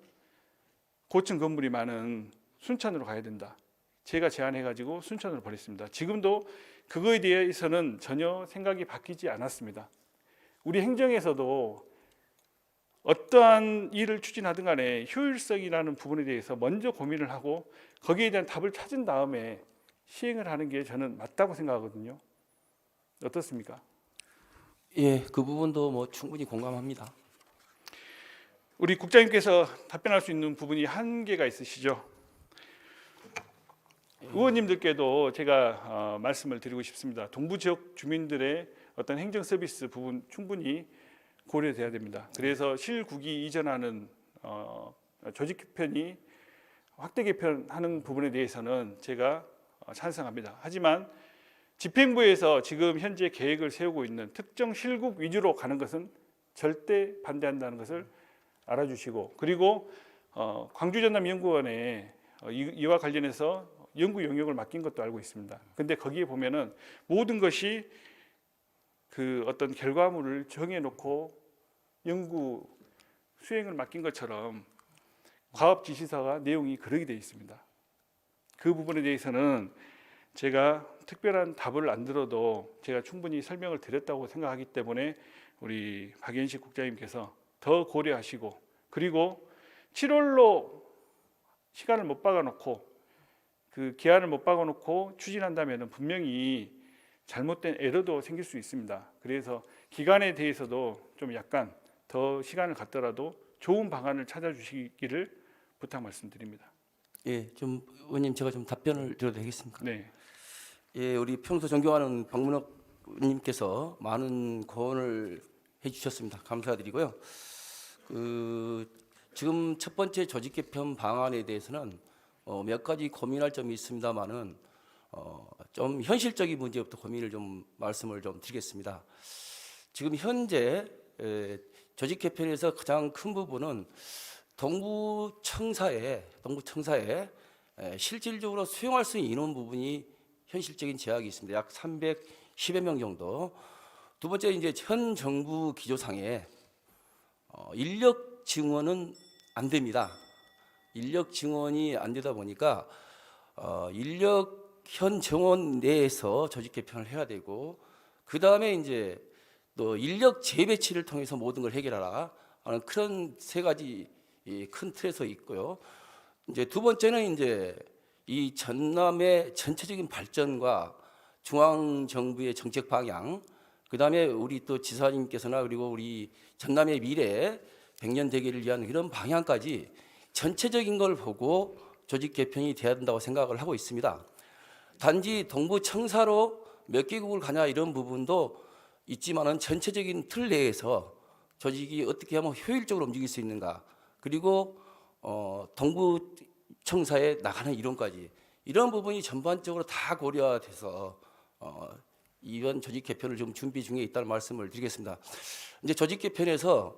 고층 건물이 많은 순천으로 가야 된다. 제가 제안해가지고 순천으로 보냈습니다. 지금도 그거에 대해서는 전혀 생각이 바뀌지 않았습니다. 우리 행정에서도 어떠한 일을 추진하든 간에 효율성이라는 부분에 대해서 먼저 고민을 하고 거기에 대한 답을 찾은 다음에 시행을 하는 게 저는 맞다고 생각하거든요. 어떻습니까? 예, 그 부분도 뭐 충분히 공감합니다. 우리 국장님께서 답변할 수 있는 부분이 한계가 있으시죠? 의원님들께도 제가 말씀을 드리고 싶습니다. 동부 지역 주민들의 어떤 행정 서비스 부분 충분히 고려돼야 됩니다. 그래서 실국이 이전하는 조직 개편이 확대 개편하는 부분에 대해서는 제가 찬성합니다. 하지만 집행부에서 지금 현재 계획을 세우고 있는 특정 실국 위주로 가는 것은 절대 반대한다는 것을 알아주시고, 그리고 광주 전남 연구원에 이와 관련해서 연구 영역을 맡긴 것도 알고 있습니다. 근데 거기에 보면은 모든 것이 그 어떤 결과물을 정해놓고 연구 수행을 맡긴 것처럼 과업 지시서가 내용이 그러게 되어 있습니다. 그 부분에 대해서는 제가 특별한 답을 안 들어도 제가 충분히 설명을 드렸다고 생각하기 때문에 우리 박연식 국장님께서 더 고려하시고, 그리고 7월로 시간을 못 박아놓고 그 기한을 못 박아놓고 추진한다면 분명히 잘못된 에러도 생길 수 있습니다. 그래서 기간에 대해서도 좀 약간 더 시간을 갖더라도 좋은 방안을 찾아주시기를 부탁 말씀드립니다. 예, 좀 의원님 제가 좀 답변을 드려도 되겠습니까? 네, 예, 우리 평소 존경하는 박문혁 의원님께서 많은 고언을 해주셨습니다. 감사드리고요. 지금 첫 번째 조직 개편 방안에 대해서는 몇 가지 고민할 점이 있습니다만은 좀 현실적인 문제부터 고민을 좀 말씀을 좀 드리겠습니다. 지금 현재 조직 개편에서 가장 큰 부분은 동부청사에 실질적으로 수용할 수 있는 인원 부분이 현실적인 제약이 있습니다. 약 310여 명 정도. 두 번째, 이제 현 정부 기조상에 인력 증원은 안 됩니다. 인력 증원이 안 되다 보니까 인력 현 정원 내에서 조직 개편을 해야 되고, 그 다음에 이제 또 인력 재배치를 통해서 모든 걸 해결하라 하는 그런 세 가지 큰 틀에서 있고요. 이제 두 번째는 이제 이 전남의 전체적인 발전과 중앙 정부의 정책 방향, 그 다음에 우리 또 지사님께서나 그리고 우리 전남의 미래 100년 대계를 위한 이런 방향까지 전체적인 걸 보고 조직 개편이 돼야 된다고 생각을 하고 있습니다. 단지 동부 청사로 몇 개국을 가냐 이런 부분도 있지만은 전체적인 틀 내에서 조직이 어떻게 하면 효율적으로 움직일 수 있는가, 그리고 동부 청사에 나가는 이론까지 이런 부분이 전반적으로 다 고려돼서 이번 조직 개편을 좀 준비 중에 있다는 말씀을 드리겠습니다. 이제 조직 개편에서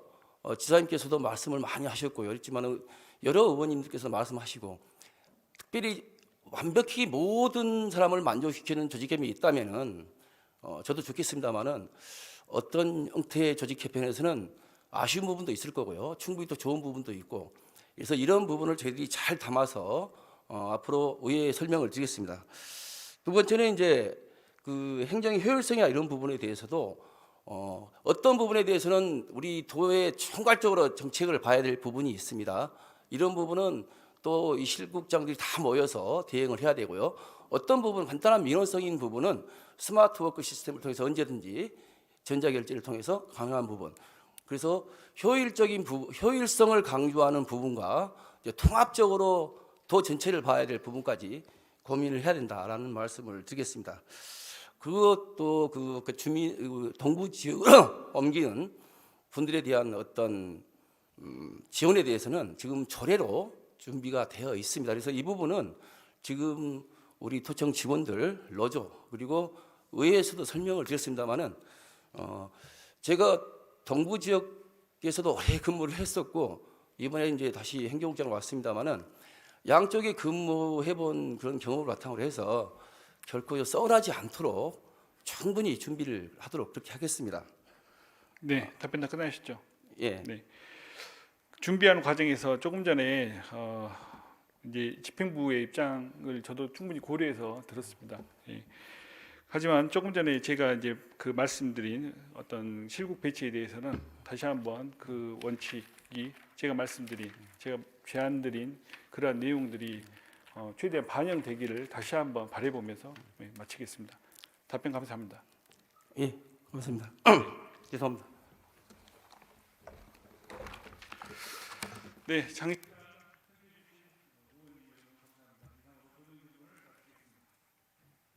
지사님께서도 말씀을 많이 하셨고요. 그렇지만 여러 의원님들께서 말씀하시고, 특별히 완벽히 모든 사람을 만족시키는 조직 개편이 있다면은 저도 좋겠습니다만은 어떤 형태의 조직 개편에서는 아쉬운 부분도 있을 거고요. 충분히 또 좋은 부분도 있고, 그래서 이런 부분을 저희들이 잘 담아서 앞으로 의회에 설명을 드리겠습니다. 두 번째는 이제 그 행정의 효율성이나 이런 부분에 대해서도 어떤 부분에 대해서는 우리 도의 총괄적으로 정책을 봐야 될 부분이 있습니다. 이런 부분은 또 이 실국장들이 다 모여서 대응을 해야 되고요. 어떤 부분 간단한 민원성인 부분은 스마트워크 시스템을 통해서 언제든지 전자결제를 통해서 가능한 부분. 그래서 효율성을 강조하는 부분과 이제 통합적으로 도 전체를 봐야 될 부분까지 고민을 해야 된다라는 말씀을 드리겠습니다. 그것도 그 동부 지역으로 옮기는 분들에 대한 어떤 지원에 대해서는 지금 조례로 준비가 되어 있습니다. 그래서 이 부분은 지금 우리 도청 직원들, 노조 그리고 의회에서도 설명을 드렸습니다만은 제가 동부 지역에서도 오래 근무를 했었고 이번에 이제 다시 행정국장으로 왔습니다만은 양쪽에 근무해본 그런 경험을 바탕으로 해서 결코 서운하지 않도록 충분히 준비를 하도록 그렇게 하겠습니다. 네, 답변 다 끝나셨죠? 예. 네. 준비하는 과정에서 조금 전에 이제 집행부의 입장을 저도 충분히 고려해서 들었습니다. 예. 하지만 조금 전에 제가 이제 그 말씀드린 어떤 실국 배치에 대해서는 다시 한번 그 원칙이 제가 제안드린 그러한 내용들이 최대한 반영되기를 다시 한번 바라보면서 마치겠습니다. 답변 감사합니다. 예, 고맙습니다. 죄송합니다. 네,